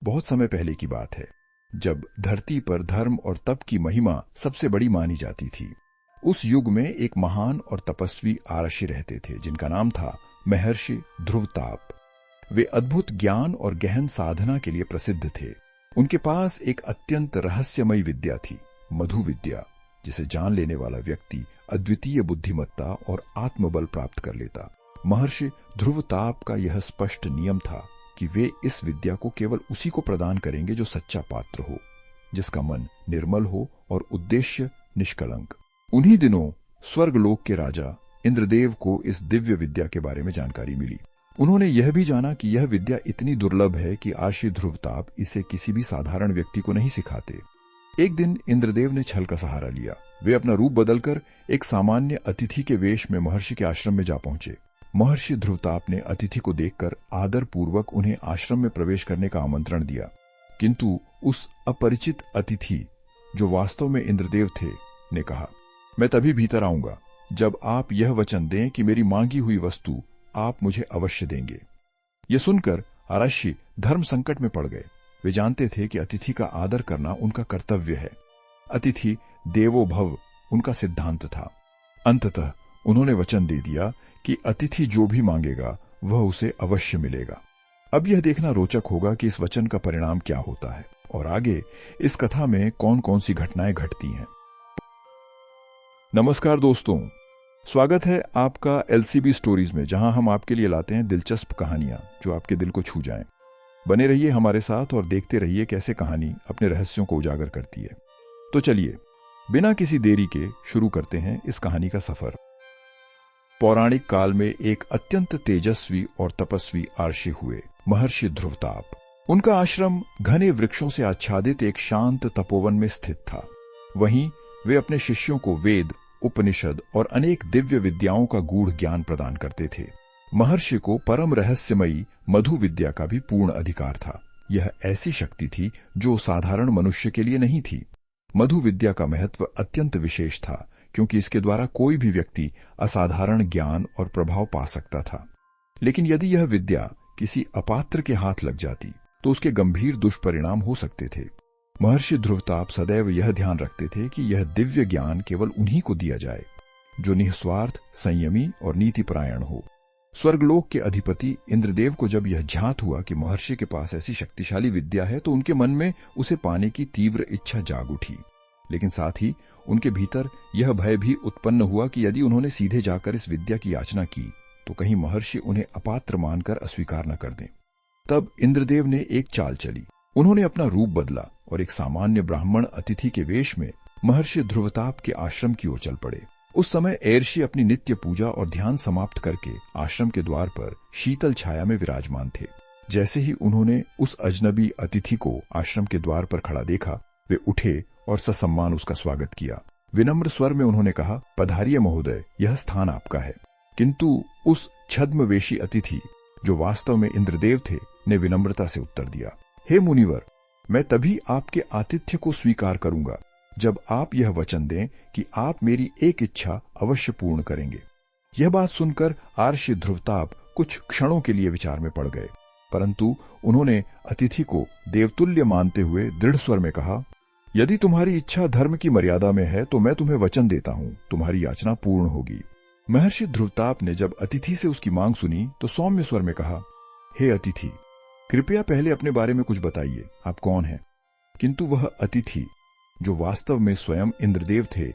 बहुत समय पहले की बात है, जब धरती पर धर्म और तप की महिमा सबसे बड़ी मानी जाती थी। उस युग में एक महान और तपस्वी आरषि रहते थे जिनका नाम था महर्षि ध्रुवताप। वे अद्भुत ज्ञान और गहन साधना के लिए प्रसिद्ध थे। उनके पास एक अत्यंत रहस्यमयी विद्या थी, मधु विद्या, जिसे जान लेने वाला व्यक्ति अद्वितीय बुद्धिमत्ता और आत्मबल प्राप्त कर लेता। महर्षि ध्रुवताप का यह स्पष्ट नियम था कि वे इस विद्या को केवल उसी को प्रदान करेंगे जो सच्चा पात्र हो, जिसका मन निर्मल हो और उद्देश्य निष्कलंक। उन्हीं दिनों स्वर्गलोक के राजा इंद्रदेव को इस दिव्य विद्या के बारे में जानकारी मिली। उन्होंने यह भी जाना कि यह विद्या इतनी दुर्लभ है कि आरषि ध्रुवताप इसे किसी भी साधारण व्यक्ति को नहीं सिखाते। एक दिन इंद्रदेव ने छल का सहारा लिया। वे अपना रूप बदलकर एक सामान्य अतिथि के वेश में महर्षि के आश्रम में जा पहुंचे। महर्षि ध्रुवताप ने अतिथि को देखकर आदर पूर्वक उन्हें आश्रम में प्रवेश करने का आमंत्रण दिया, किंतु उस अपरिचित अतिथि, जो वास्तव में इंद्रदेव थे, ने कहा, मैं तभी भीतर आऊंगा जब आप यह वचन दें कि मेरी मांगी हुई वस्तु आप मुझे अवश्य देंगे। यह सुनकर आरषि धर्म संकट में पड़ गए। वे जानते थे कि अतिथि का आदर करना उनका कर्तव्य है। अतिथि देवो भव उनका सिद्धांत था। अंततः उन्होंने वचन दे दिया कि अतिथि जो भी मांगेगा वह उसे अवश्य मिलेगा। अब यह देखना रोचक होगा कि इस वचन का परिणाम क्या होता है और आगे इस कथा में कौन कौन सी घटनाएं घटती हैं। नमस्कार दोस्तों, स्वागत है आपका एलसीबी स्टोरीज में, जहां हम आपके लिए लाते हैं दिलचस्प कहानियां जो आपके दिल को छू जाएं। बने रहिए हमारे साथ और देखते रहिए कैसे कहानी अपने रहस्यों को उजागर करती है। तो चलिए बिना किसी देरी के शुरू करते हैं इस कहानी का सफर। पौराणिक काल में एक अत्यंत तेजस्वी और तपस्वी आरषि हुए, महर्षि ध्रुवताप। उनका आश्रम घने वृक्षों से आच्छादित एक शांत तपोवन में स्थित था। वहीं वे अपने शिष्यों को वेद, उपनिषद और अनेक दिव्य विद्याओं का गूढ़ ज्ञान प्रदान करते थे। महर्षि को परम रहस्यमयी मधु विद्या का भी पूर्ण अधिकार था। यह ऐसी शक्ति थी जो साधारण मनुष्य के लिए नहीं थी। मधु विद्या का महत्व अत्यंत विशेष था, क्योंकि इसके द्वारा कोई भी व्यक्ति असाधारण ज्ञान और प्रभाव पा सकता था। लेकिन यदि यह विद्या किसी अपात्र के हाथ लग जाती तो उसके गंभीर दुष्परिणाम हो सकते थे। महर्षि ध्रुवताप सदैव यह ध्यान रखते थे कि यह दिव्य ज्ञान केवल उन्हीं को दिया जाए जो निस्वार्थ, संयमी और नीतिपरायण हो। स्वर्गलोक के अधिपति इंद्रदेव को जब यह ज्ञात हुआ कि महर्षि के पास ऐसी शक्तिशाली विद्या है तो उनके मन में उसे पाने की तीव्र इच्छा जाग उठी। लेकिन साथ ही उनके भीतर यह भय भी उत्पन्न हुआ कि यदि उन्होंने सीधे जाकर इस विद्या की याचना की तो कहीं महर्षि उन्हें अपात्र मानकर अस्वीकार न कर दें। तब इंद्रदेव ने एक चाल चली। उन्होंने अपना रूप बदला और एक सामान्य ब्राह्मण अतिथि के वेश में महर्षि ध्रुवताप के आश्रम की ओर चल पड़े। उस समय एर्षि अपनी नित्य पूजा और ध्यान समाप्त करके आश्रम के द्वार पर शीतल छाया में विराजमान थे। जैसे ही उन्होंने उस अजनबी अतिथि को आश्रम के द्वार पर खड़ा देखा, वे उठे और ससम्मान उसका स्वागत किया। विनम्र स्वर में उन्होंने कहा, पधारिए महोदय, यह स्थान आपका है। किंतु उस छद्मवेशी अतिथि, जो वास्तव में इंद्रदेव थे, ने विनम्रता से उत्तर दिया, हे मुनिवर, मैं तभी आपके आतिथ्य को स्वीकार करूंगा जब आप यह वचन दें कि आप मेरी एक इच्छा अवश्य पूर्ण करेंगे। यह बात सुनकर आरषि ध्रुवताप कुछ क्षणों के लिए विचार में पड़ गए, परंतु उन्होंने अतिथि को देवतुल्य मानते हुए दृढ़ स्वर में कहा, यदि तुम्हारी इच्छा धर्म की मर्यादा में है तो मैं तुम्हें वचन देता हूं, तुम्हारी याचना पूर्ण होगी। महर्षि ध्रुवताप ने जब अतिथि से उसकी मांग सुनी तो सौम्य स्वर में कहा, हे अतिथि, कृपया पहले अपने बारे में कुछ बताइए, आप कौन हैं? किंतु वह अतिथि, जो वास्तव में स्वयं इंद्रदेव थे,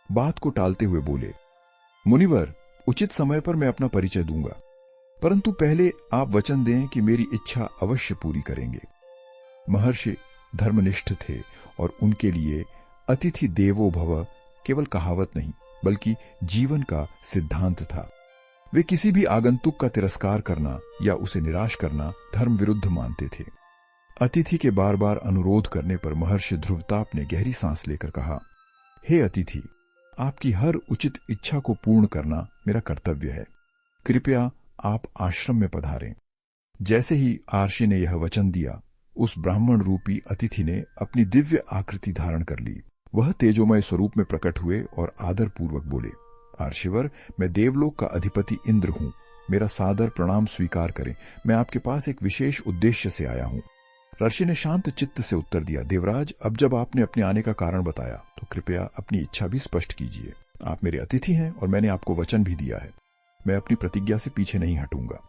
बात को टालते हुए बोले, मुनिवर, उचित समय पर मैं अपना परिचय दूंगा, परंतु पहले आप वचन दें कि मेरी इच्छा अवश्य पूरी करेंगे। महर्षि धर्मनिष्ठ थे और उनके लिए अतिथि देवो भव केवल कहावत नहीं बल्कि जीवन का सिद्धांत था। वे किसी भी आगंतुक का तिरस्कार करना या उसे निराश करना धर्म विरुद्ध मानते थे। अतिथि के बार बार अनुरोध करने पर महर्षि ध्रुवताप ने गहरी सांस लेकर कहा, हे अतिथि, आपकी हर उचित इच्छा को पूर्ण करना मेरा कर्तव्य है। कृपया आप आश्रम में पधारें। जैसे ही आरषि ने यह वचन दिया, उस ब्राह्मण रूपी अतिथि ने अपनी दिव्य आकृति धारण कर ली। वह तेजोमय स्वरूप में प्रकट हुए और आदर पूर्वक बोले, आर्षिवर, मैं देवलोक का अधिपति इंद्र हूं, मेरा सादर प्रणाम स्वीकार करें। मैं आपके पास एक विशेष उद्देश्य से आया हूं। ऋषि ने शांत चित्त से उत्तर दिया, देवराज, अब जब आपने अपने आने का कारण बताया तो कृपया अपनी इच्छा भी स्पष्ट कीजिए। आप मेरे अतिथि हैं और मैंने आपको वचन भी दिया है। मैं अपनी प्रतिज्ञा से पीछे नहीं हटूंगा।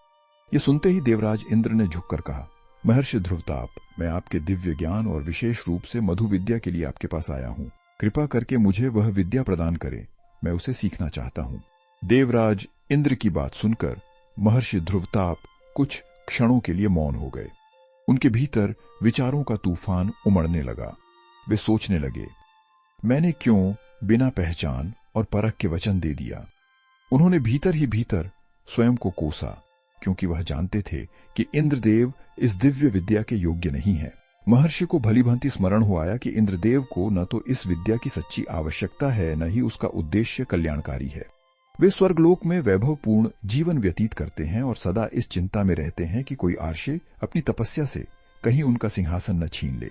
ये सुनते ही देवराज इंद्र ने झुककर कहा, महर्षि ध्रुवताप, मैं आपके दिव्य ज्ञान और विशेष रूप से मधु विद्या के लिए आपके पास आया हूँ। कृपा करके मुझे वह विद्या प्रदान करें, मैं उसे सीखना चाहता हूँ। देवराज इंद्र की बात सुनकर महर्षि ध्रुवताप कुछ क्षणों के लिए मौन हो गए। उनके भीतर विचारों का तूफान उमड़ने लगा। वे सोचने लगे, मैंने क्यों बिना पहचान और परख के वचन दे दिया। उन्होंने भीतर ही भीतर स्वयं को कोसा, क्योंकि वह जानते थे कि इंद्रदेव इस दिव्य विद्या के योग्य नहीं है। महर्षि को भलीभांति स्मरण हो आया कि इंद्रदेव को न तो इस विद्या की सच्ची आवश्यकता है, न ही उसका उद्देश्य कल्याणकारी है। वे स्वर्गलोक में वैभवपूर्ण जीवन व्यतीत करते हैं और सदा इस चिंता में रहते हैं कि कोई आर्षे अपनी तपस्या से कहीं उनका सिंहासन न छीन ले।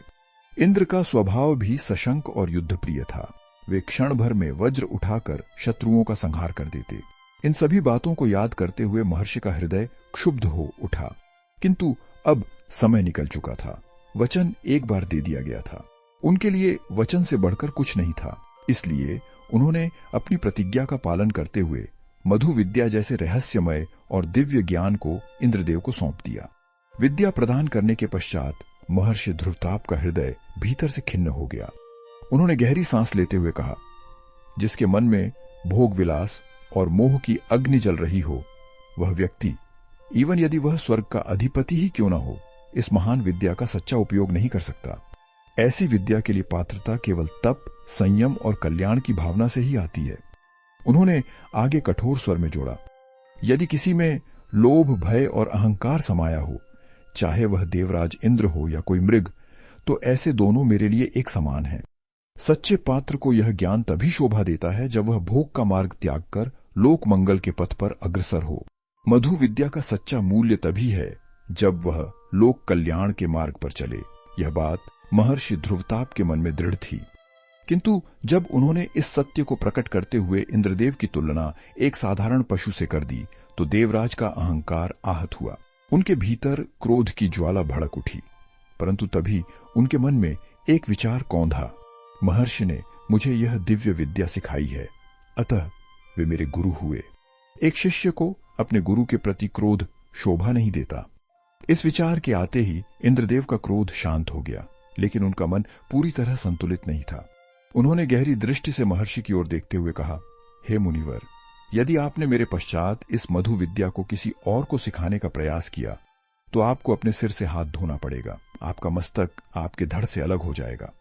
इंद्र का स्वभाव भी सशंक और युद्धप्रिय था। वे क्षण भर में वज्र उठाकर शत्रुओं का संहार कर देते। इन सभी बातों को याद करते हुए महर्षि का हृदय क्षुब्ध हो उठा, किंतु अब समय निकल चुका था। वचन एक बार दे दिया गया था। उनके लिए वचन से बढ़कर कुछ नहीं था। इसलिए उन्होंने अपनी प्रतिज्ञा का पालन करते हुए मधु विद्या जैसे रहस्यमय और दिव्य ज्ञान को इंद्रदेव को सौंप दिया। विद्या प्रदान करने के पश्चात महर्षि ध्रुवताप का हृदय भीतर से खिन्न हो गया। उन्होंने गहरी सांस लेते हुए कहा, जिसके मन में भोग विलास और मोह की अग्नि जल रही हो, वह व्यक्ति, इवन यदि वह स्वर्ग का अधिपति ही क्यों न हो, इस महान विद्या का सच्चा उपयोग नहीं कर सकता। ऐसी विद्या के लिए पात्रता केवल तप, संयम और कल्याण की भावना से ही आती है। उन्होंने आगे कठोर स्वर में जोड़ा, यदि किसी में लोभ, भय और अहंकार समाया हो, चाहे वह देवराज इंद्र हो या कोई मृग, तो ऐसे दोनों मेरे लिए एक समान हैं। सच्चे पात्र को यह ज्ञान तभी शोभा देता है जब वह भोग का मार्ग त्याग कर लोक मंगल के पथ पर अग्रसर हो। मधु विद्या का सच्चा मूल्य तभी है जब वह लोक कल्याण के मार्ग पर चले। यह बात महर्षि ध्रुवताप के मन में दृढ़ थी, किंतु जब उन्होंने इस सत्य को प्रकट करते हुए इंद्रदेव की तुलना एक साधारण पशु से कर दी, तो देवराज का अहंकार आहत हुआ। उनके भीतर क्रोध की ज्वाला भड़क उठी, परंतु तभी उनके मन में एक विचार कौंधा, महर्षि ने मुझे यह दिव्य विद्या सिखाई है, अतः वे मेरे गुरु हुए। एक शिष्य को अपने गुरु के प्रति क्रोध शोभा नहीं देता। इस विचार के आते ही इंद्रदेव का क्रोध शांत हो गया, लेकिन उनका मन पूरी तरह संतुलित नहीं था। उन्होंने गहरी दृष्टि से महर्षि की ओर देखते हुए कहा, हे मुनिवर, यदि आपने मेरे पश्चात इस मधु विद्या को किसी और को सिखाने का प्रयास किया, तो आपको अपने सिर से हाथ धोना पड़ेगा। आपका मस्तक आपके धड़ से अलग हो जाएगा।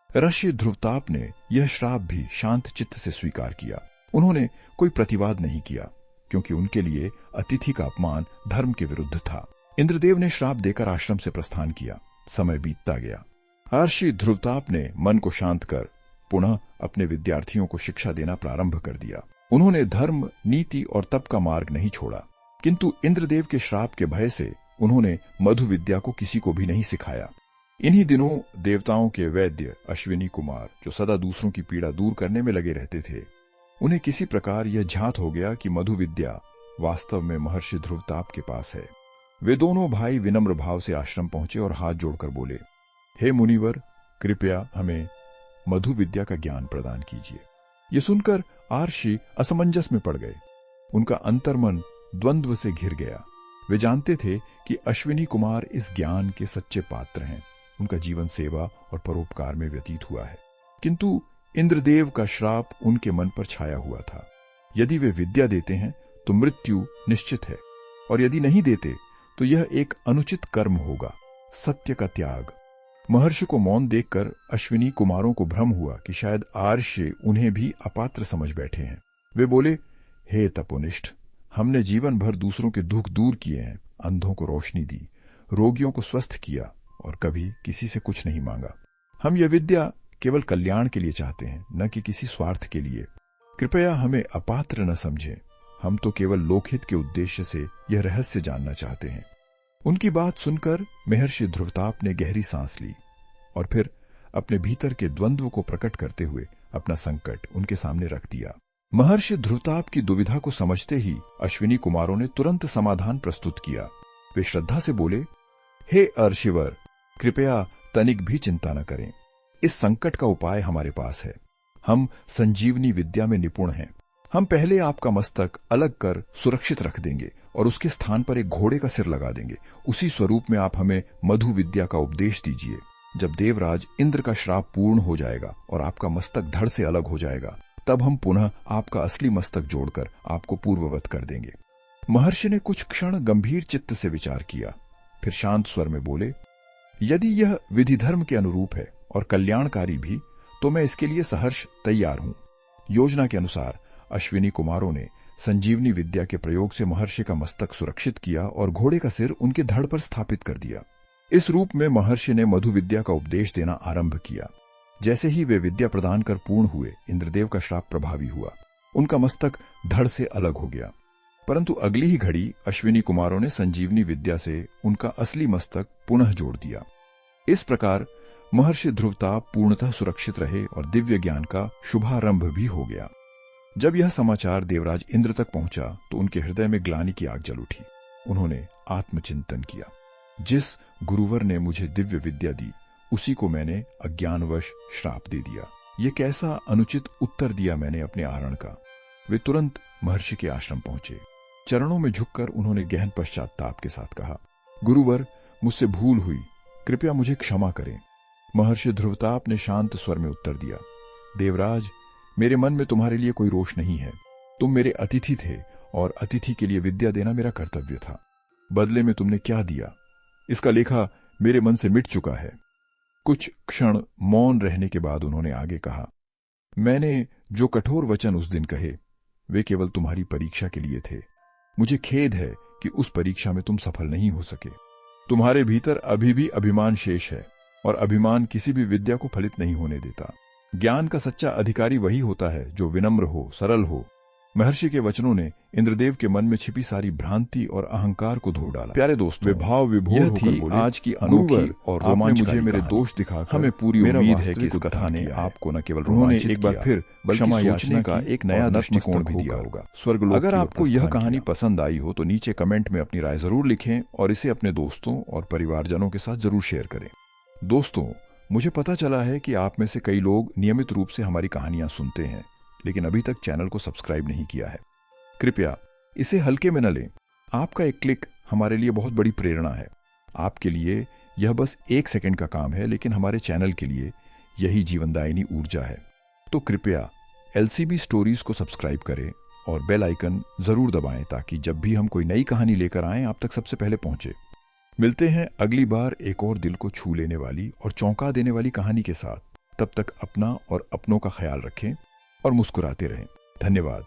ऋषि ध्रुवताप ने यह श्राप भी शांत चित्त से स्वीकार किया। उन्होंने कोई प्रतिवाद नहीं किया, क्योंकि उनके लिए अतिथि का अपमान धर्म के विरुद्ध था। इंद्रदेव ने श्राप देकर आश्रम से प्रस्थान किया। समय बीतता गया। ऋषि ध्रुवताप ने मन को शांत कर पुनः अपने विद्यार्थियों को शिक्षा देना प्रारंभ कर दिया। उन्होंने धर्म, नीति और तप का मार्ग नहीं छोड़ा, किंतु इंद्रदेव के श्राप के भय से उन्होंने मधु विद्या को किसी को भी नहीं सिखाया। इन्हीं दिनों देवताओं के वैद्य अश्विनी कुमार, जो सदा दूसरों की पीड़ा दूर करने में लगे रहते थे, उन्हें किसी प्रकार यह झांत हो गया कि मधु विद्या वास्तव में महर्षि ध्रुवताप के पास है। वे दोनों भाई विनम्र भाव से आश्रम पहुंचे और हाथ जोड़कर बोले, हे मुनिवर, कृपया हमें मधु विद्या का ज्ञान प्रदान कीजिए। ये सुनकर आर्षि असमंजस में पड़ गए। उनका अंतर्मन द्वंद्व से घिर गया। वे जानते थे कि अश्विनी कुमार इस ज्ञान के सच्चे पात्र हैं। उनका जीवन सेवा और परोपकार में व्यतीत हुआ है, किंतु इंद्रदेव का श्राप उनके मन पर छाया हुआ था। यदि वे विद्या देते हैं तो मृत्यु निश्चित है, और यदि नहीं देते तो यह एक अनुचित कर्म होगा, सत्य का त्याग। महर्षि को मौन देखकर अश्विनी कुमारों को भ्रम हुआ कि शायद आर्ष्य उन्हें भी अपात्र समझ बैठे हैं। वे बोले, हे तपोनिष्ठ, हमने जीवन भर दूसरों के दुख दूर किए हैं, अंधों को रोशनी दी, रोगियों को स्वस्थ किया और कभी किसी से कुछ नहीं मांगा। हम यह विद्या केवल कल्याण के लिए चाहते हैं, न कि किसी स्वार्थ के लिए। कृपया हमें अपात्र न समझें। हम तो केवल लोकहित के उद्देश्य से यह रहस्य जानना चाहते हैं। उनकी बात सुनकर महर्षि ध्रुवताप ने गहरी सांस ली और फिर अपने भीतर के द्वंद्व को प्रकट करते हुए अपना संकट उनके सामने रख दिया। महर्षि ध्रुवताप की दुविधा को समझते ही अश्विनी कुमारों ने तुरंत समाधान प्रस्तुत किया। वे श्रद्धा से बोले, हे अर्षिवर, कृपया तनिक भी चिंता न करें। इस संकट का उपाय हमारे पास है। हम संजीवनी विद्या में निपुण हैं। हम पहले आपका मस्तक अलग कर सुरक्षित रख देंगे और उसके स्थान पर एक घोड़े का सिर लगा देंगे। उसी स्वरूप में आप हमें मधु विद्या का उपदेश दीजिए। जब देवराज इंद्र का श्राप पूर्ण हो जाएगा और आपका मस्तक धड़ से अलग हो जाएगा, तब हम पुनः आपका असली मस्तक जोड़कर आपको पूर्ववत कर देंगे। महर्षि ने कुछ क्षण गंभीर चित्त से विचार किया, फिर शांत स्वर में बोले, यदि यह विधि धर्म के अनुरूप है और कल्याणकारी भी, तो मैं इसके लिए सहर्ष तैयार हूं। योजना के अनुसार अश्विनी कुमारों ने संजीवनी विद्या के प्रयोग से महर्षि का मस्तक सुरक्षित किया और घोड़े का सिर उनके धड़ पर स्थापित कर दिया। इस रूप में महर्षि ने मधु विद्या का उपदेश देना आरंभ किया। जैसे ही वे विद्या प्रदान कर पूर्ण हुए, इंद्रदेव का श्राप प्रभावी हुआ। उनका मस्तक धड़ से अलग हो गया। परंतु अगली ही घड़ी अश्विनी कुमारों ने संजीवनी विद्या से उनका असली मस्तक पुनः जोड़ दिया। इस प्रकार महर्षि ध्रुवताप पूर्णतः सुरक्षित रहे और दिव्य ज्ञान का शुभारंभ भी हो गया। जब यह समाचार देवराज इंद्र तक पहुंचा तो उनके हृदय में ग्लानि की आग जल उठी। उन्होंने आत्मचिंतन किया, जिस गुरुवर ने मुझे दिव्य विद्या दी, उसी को मैंने अज्ञानवश श्राप दे दिया। ये कैसा अनुचित उत्तर दिया मैंने अपने आरण का। वे तुरंत महर्षि के आश्रम पहुंचे। चरणों में झुककर उन्होंने गहन पश्चाताप के साथ कहा, गुरुवर, मुझसे भूल हुई, कृपया मुझे क्षमा करें। महर्षि ध्रुवताप ने शांत स्वर में उत्तर दिया, देवराज, मेरे मन में तुम्हारे लिए कोई रोष नहीं है। तुम मेरे अतिथि थे और अतिथि के लिए विद्या देना मेरा कर्तव्य था। बदले में तुमने क्या दिया, इसका लेखा मेरे मन से मिट चुका है। कुछ क्षण मौन रहने के बाद उन्होंने आगे कहा, मैंने जो कठोर वचन उस दिन कहे, वे केवल तुम्हारी परीक्षा के लिए थे। मुझे खेद है कि उस परीक्षा में तुम सफल नहीं हो सके। तुम्हारे भीतर अभी भी अभिमान शेष है और अभिमान किसी भी विद्या को फलित नहीं होने देता। ज्ञान का सच्चा अधिकारी वही होता है जो विनम्र हो, सरल हो। महर्षि के वचनों ने इंद्रदेव के मन में छिपी सारी भ्रांति और अहंकार को धो डाला। प्यारे दोस्तों, वे भाव विभोर होकर बोले, आज की अनोखी और रोमांचकारी मेरे दोष दिखाकर हमें पूरी उम्मीद है कि इस कथा ने आपको न केवल रोमांचित एक बार फिर बल्कि सोचने का एक नया दृष्टिकोण भी दिया होगा। स्वर्गलोक। अगर आपको यह कहानी पसंद आई हो तो नीचे कमेंट में अपनी राय जरूर लिखें और इसे अपने दोस्तों और परिवारजनों के साथ जरूर शेयर करें। दोस्तों, मुझे पता चला है कि आप में से कई लोग नियमित रूप से हमारी कहानियां सुनते हैं, लेकिन अभी तक चैनल को सब्सक्राइब नहीं किया है। कृपया इसे हल्के में न लें। आपका एक क्लिक हमारे लिए बहुत बड़ी प्रेरणा है। आपके लिए यह बस 1 सेकंड का काम है, लेकिन हमारे चैनल के लिए यही जीवनदायिनी ऊर्जा है। तो कृपया एलसीबी स्टोरीज को सब्सक्राइब करें और बेल आइकन जरूर दबाएं ताकि जब भी हम कोई नई कहानी लेकर आएं आप तक सबसे पहले पहुंचे। मिलते हैं अगली बार एक और दिल को छू लेने वाली और चौंका देने वाली कहानी के साथ। तब तक अपना और अपनों का ख्याल रखें और मुस्कुराते रहें। धन्यवाद।